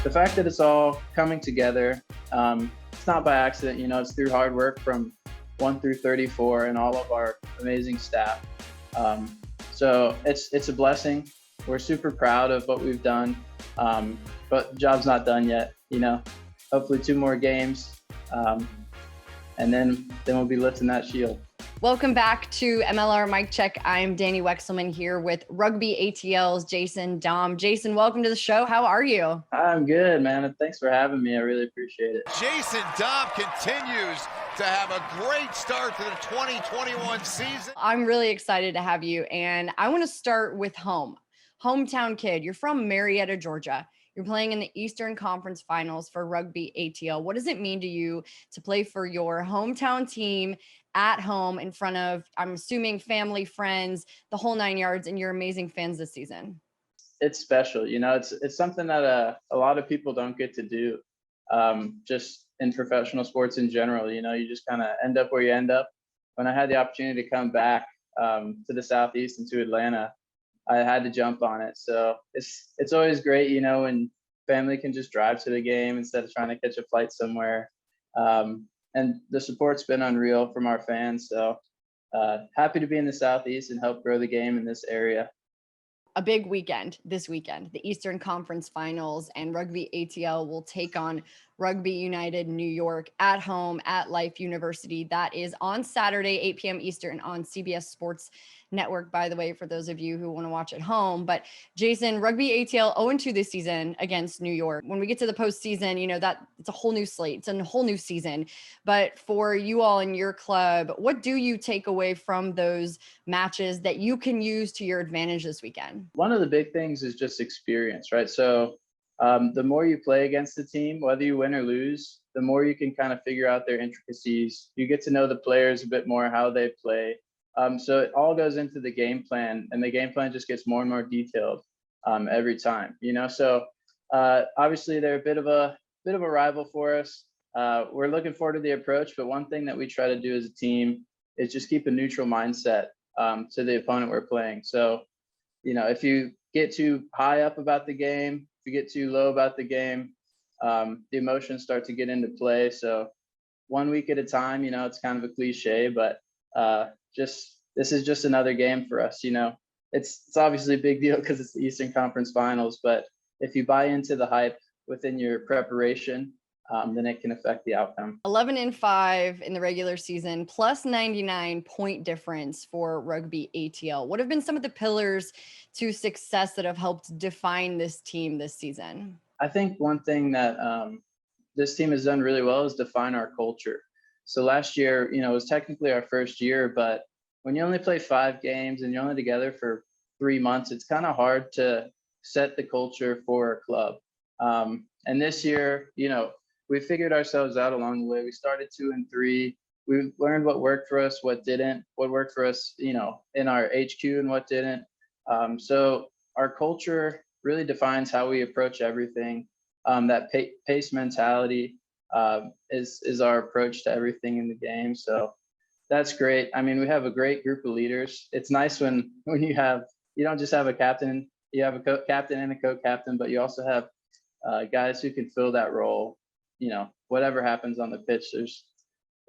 the fact that it's all coming together, it's not by accident, it's through hard work from 1 through 34 and all of our amazing staff. So it's a blessing. We're super proud of what we've done, but the job's not done yet. Hopefully 2 more games, and then we'll be lifting that shield. Welcome back to MLR Mic Check. I'm Dani Wexelman here with Rugby ATL's Jason Damm. Jason, welcome to the show. How are you? I'm good, man. And thanks for having me. I really appreciate it. Jason Damm continues to have a great start to the 2021 season. I'm really excited to have you. And I want to start with hometown kid. You're from Marietta, Georgia. You're playing in the Eastern Conference Finals for Rugby ATL. What does it mean to you to play for your hometown team at home in front of, I'm assuming, family, friends, the whole 9 yards, and your amazing fans this season? It's special. It's something that a lot of people don't get to do, just in professional sports in general. You just kind of end up where you end up. When I had the opportunity to come back to the Southeast and to Atlanta, I had to jump on it. So it's always great, when family can just drive to the game instead of trying to catch a flight somewhere. And the support's been unreal from our fans. So happy to be in the Southeast and help grow the game in this area. A big weekend this weekend, the Eastern Conference Finals, and Rugby ATL will take on Rugby United New York at home at Life University. That is on Saturday, 8 p.m. Eastern on CBS Sports Network, by the way, for those of you who want to watch at home. But Jason, Rugby ATL 0-2 this season against New York. When we get to the postseason, that it's a whole new slate. It's a whole new season. But for you all in your club, what do you take away from those matches that you can use to your advantage this weekend? One of the big things is just experience, right? So the more you play against the team, whether you win or lose, the more you can kind of figure out their intricacies. You get to know the players a bit more, how they play. So it all goes into the game plan, and the game plan just gets more and more detailed every time. So obviously they're a bit of a rival for us. We're looking forward to the approach, but one thing that we try to do as a team is just keep a neutral mindset to the opponent we're playing. So if you get too high up about the game, if you get too low about the game, the emotions start to get into play. So 1 week at a time, it's kind of a cliche, but this is just another game for us. It's obviously a big deal because it's the Eastern Conference Finals, but if you buy into the hype within your preparation, then it can affect the outcome. 11-5 in the regular season, plus 99 point difference for Rugby ATL. What have been some of the pillars to success that have helped define this team this season? I think one thing that this team has done really well is define our culture. So last year, it was technically our first year, but when you only play 5 games and you're only together for 3 months, it's kind of hard to set the culture for a club. And this year, we figured ourselves out along the way. We started 2 and 3. We learned what worked for us, what didn't, what worked for us, in our HQ and what didn't. So our culture really defines how we approach everything. That pace mentality is our approach to everything in the game. So that's great. I mean, we have a great group of leaders. It's nice when you don't just have a captain, you have a captain and a co-captain, but you also have guys who can fill that role. Whatever happens on the pitch,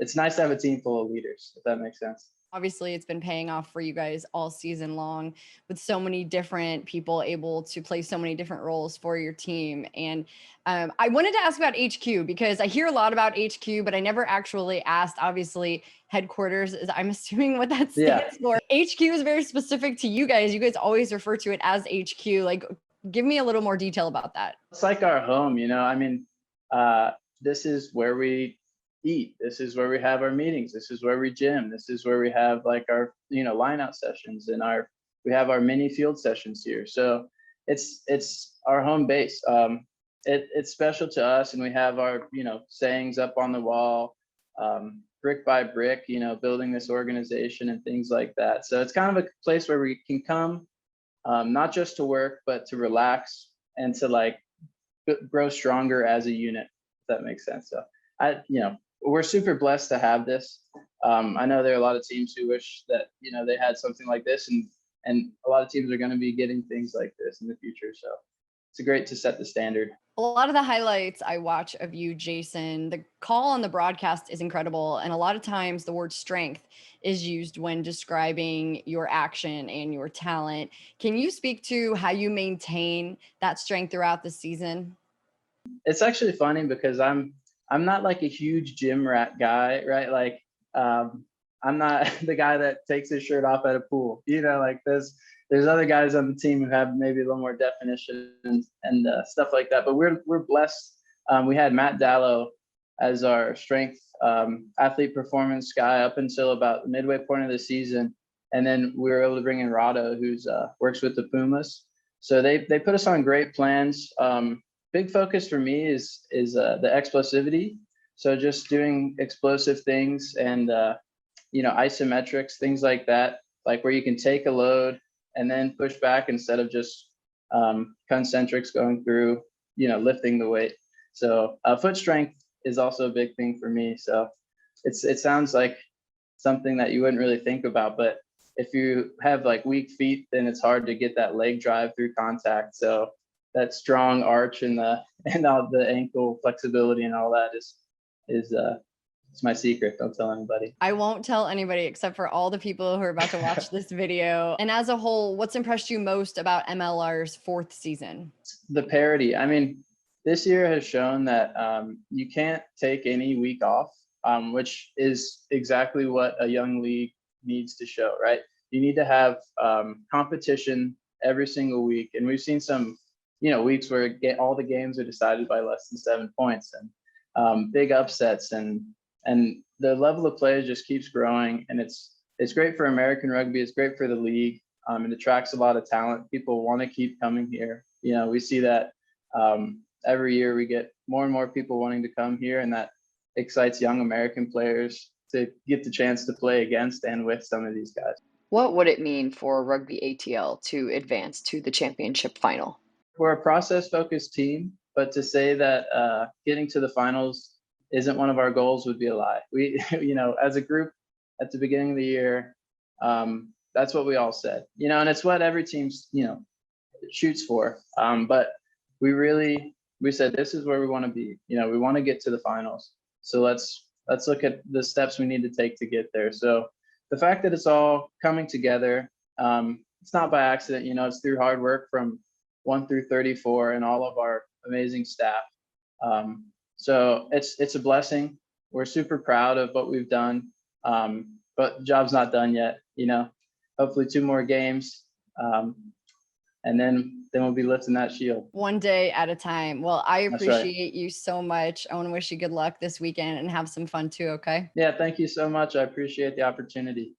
it's nice to have a team full of leaders, if that makes sense. Obviously, it's been paying off for you guys all season long with so many different people able to play so many different roles for your team. And I wanted to ask about HQ because I hear a lot about HQ, but I never actually asked, obviously, headquarters, I'm assuming what that stands for. HQ is very specific to you guys. You guys always refer to it as HQ. Like, give me a little more detail about that. It's like our home, I mean, this is where we eat. This is where we have our meetings. This is where we gym. This is where we have like our, line out sessions and we have our mini field sessions here. So it's our home base. It's special to us, and we have our, sayings up on the wall, brick by brick, building this organization and things like that. So it's kind of a place where we can come, not just to work, but to relax and to grow stronger as a unit, if that makes sense. So we're super blessed to have this. I know there are a lot of teams who wish that, they had something like this, and a lot of teams are going to be getting things like this in the future. So it's great to set the standard. A lot of the highlights I watch of you, Jason, the call on the broadcast is incredible. And a lot of times the word strength is used when describing your action and your talent. Can you speak to how you maintain that strength throughout the season? It's actually funny because I'm not like a huge gym rat guy, right? Like I'm not the guy that takes his shirt off at a pool. Like there's other guys on the team who have maybe a little more definition and stuff like that. But we're blessed. We had Matt Giteau as our strength athlete performance guy up until about the midway point of the season, and then we were able to bring in Rado, who's works with the Pumas. So they put us on great plans. Big focus for me is the explosivity. So just doing explosive things and isometrics, things like that, like where you can take a load and then push back instead of just concentrics going through, lifting the weight. So foot strength is also a big thing for me. So it sounds like something that you wouldn't really think about, but if you have like weak feet, then it's hard to get that leg drive through contact. So that strong arch and all the ankle flexibility and all that is it's my secret. Don't tell anybody. I won't tell anybody except for all the people who are about to watch this video. And as a whole, what's impressed you most about MLR's 4th season? The parity. I mean, this year has shown that you can't take any week off, which is exactly what a young league needs to show, right? You need to have competition every single week. And we've seen some, weeks where all the games are decided by less than 7 points and big upsets and the level of play just keeps growing, and it's great for American rugby. It's great for the league. It attracts a lot of talent. People want to keep coming here. We see that every year we get more and more people wanting to come here, and that excites young American players to get the chance to play against and with some of these guys. What would it mean for Rugby ATL to advance to the championship final? We're a process-focused team, but to say that getting to the finals isn't one of our goals would be a lie. We, as a group at the beginning of the year, that's what we all said, and it's what every team, shoots for. But we said, this is where we want to be. We want to get to the finals. So let's look at the steps we need to take to get there. So the fact that it's all coming together, it's not by accident, it's through hard work from 1 through 34 and all of our amazing staff. So it's a blessing. We're super proud of what we've done, but the job's not done yet. Hopefully 2 more games, and then we'll be lifting that shield. One day at a time. Well, I appreciate right. you so much. I want to wish you good luck this weekend and have some fun too. Okay. Yeah, thank you so much. I appreciate the opportunity.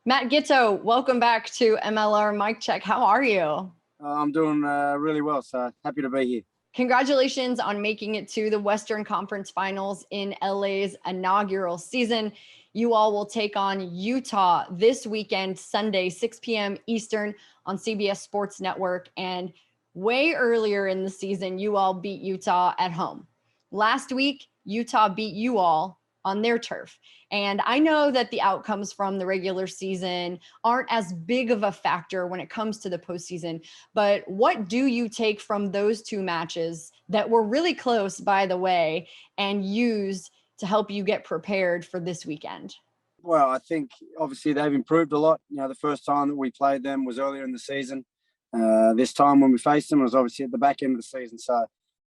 Matt Giteau, welcome back to MLR Mic Check. How are you? I'm doing really well, so happy to be here. Congratulations on making it to the Western Conference Finals in LA's inaugural season. You all will take on Utah this weekend, Sunday, 6 p.m. Eastern on CBS Sports Network. And way earlier in the season, you all beat Utah at home. Last week, Utah beat you all on their turf. And I know that the outcomes from the regular season aren't as big of a factor when it comes to the postseason, but what do you take from those 2 matches that were really close, by the way, and use to help you get prepared for this weekend? Well, I think obviously they've improved a lot. The first time that we played them was earlier in the season. This time when we faced them was obviously at the back end of the season. So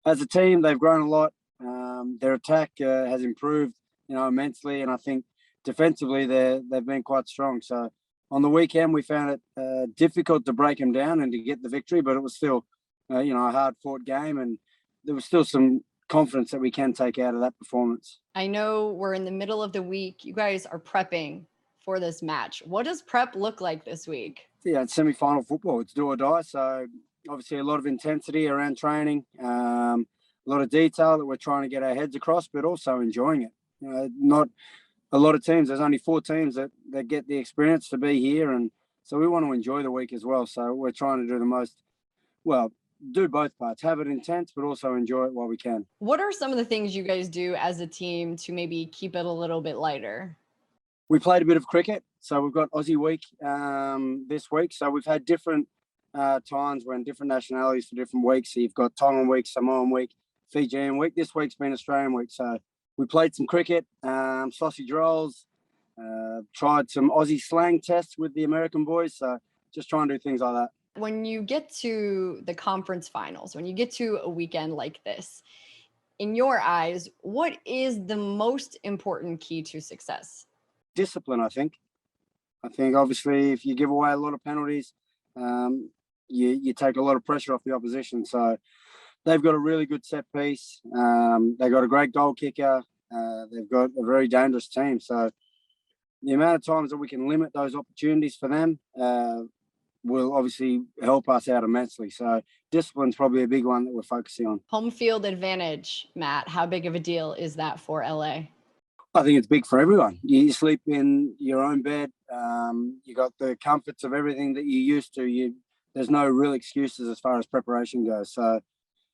as a team, they've grown a lot. Their attack has improved, immensely. And I think defensively, they've been quite strong. So on the weekend, we found it difficult to break them down and to get the victory, but it was still, a hard-fought game. And there was still some confidence that we can take out of that performance. I know we're in the middle of the week. You guys are prepping for this match. What does prep look like this week? Yeah, it's semi-final football. It's do or die. So obviously a lot of intensity around training, a lot of detail that we're trying to get our heads across, but also enjoying it. Not a lot of teams. There's only 4 teams that get the experience to be here. And so we want to enjoy the week as well. So we're trying to do the most, do both parts, have it intense, but also enjoy it while we can. What are some of the things you guys do as a team to maybe keep it a little bit lighter? We played a bit of cricket. So we've got Aussie week this week. So we've had different times when different nationalities for different weeks. So you've got Tongan week, Samoan week, Fijian week. This week's been Australian week. So we played some cricket, sausage rolls, tried some Aussie slang tests with the American boys. So just try and do things like that. When you get to the conference finals, when you get to a weekend like this, in your eyes, what is the most important key to success? Discipline, I think. I think obviously if you give away a lot of penalties, you take a lot of pressure off the opposition. So they've got a really good set piece. They've got a great goal kicker. They've got a very dangerous team. So the amount of times that we can limit those opportunities for them will obviously help us out immensely. So discipline's probably a big one that we're focusing on. Home field advantage, Matt, how big of a deal is that for LA? I think it's big for everyone. You sleep in your own bed. You got the comforts of everything that you used to. There's no real excuses as far as preparation goes. So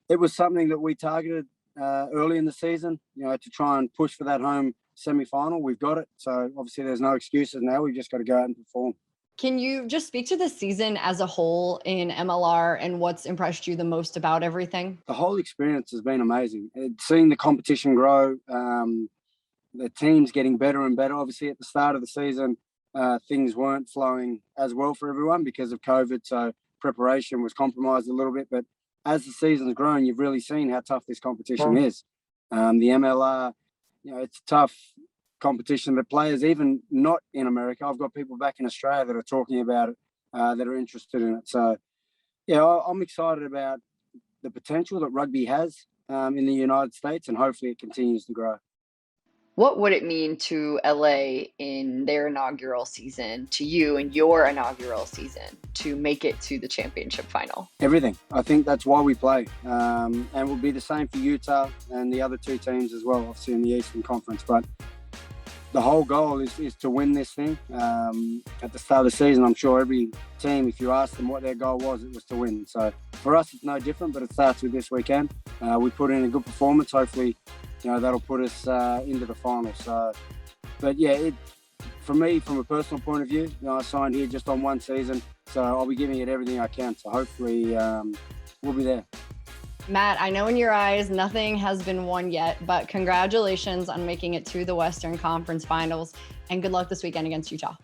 it was something that we targeted early in the season, to try and push for that home semi-final. We've got it. So obviously there's no excuses now. We've just got to go out and perform. Can you just speak to the season as a whole in MLR and what's impressed you the most about everything? The whole experience has been amazing. Seeing the competition grow, the teams getting better and better. Obviously, at the start of the season, things weren't flowing as well for everyone because of COVID, so preparation was compromised a little bit. But as the season's grown, you've really seen how tough this competition is. The MLR, it's a tough competition that players, even not in America, I've got people back in Australia that are talking about it, that are interested in it. So, I'm excited about the potential that rugby has in the United States, and hopefully it continues to grow. What would it mean to LA in their inaugural season, to you in your inaugural season, to make it to the championship final? Everything. I think that's why we play. And it will be the same for Utah and the other two teams as well, obviously in the Eastern Conference. But the whole goal is to win this thing. At the start of the season, I'm sure every team, if you ask them what their goal was, it was to win. So for us, it's no different, but it starts with this weekend. We put in a good performance. Hopefully, that'll put us into the final. So, but for me, from a personal point of view, I signed here just on one season, so I'll be giving it everything I can. So hopefully we'll be there. Matt, I know in your eyes, nothing has been won yet, but congratulations on making it to the Western Conference Finals and good luck this weekend against Utah.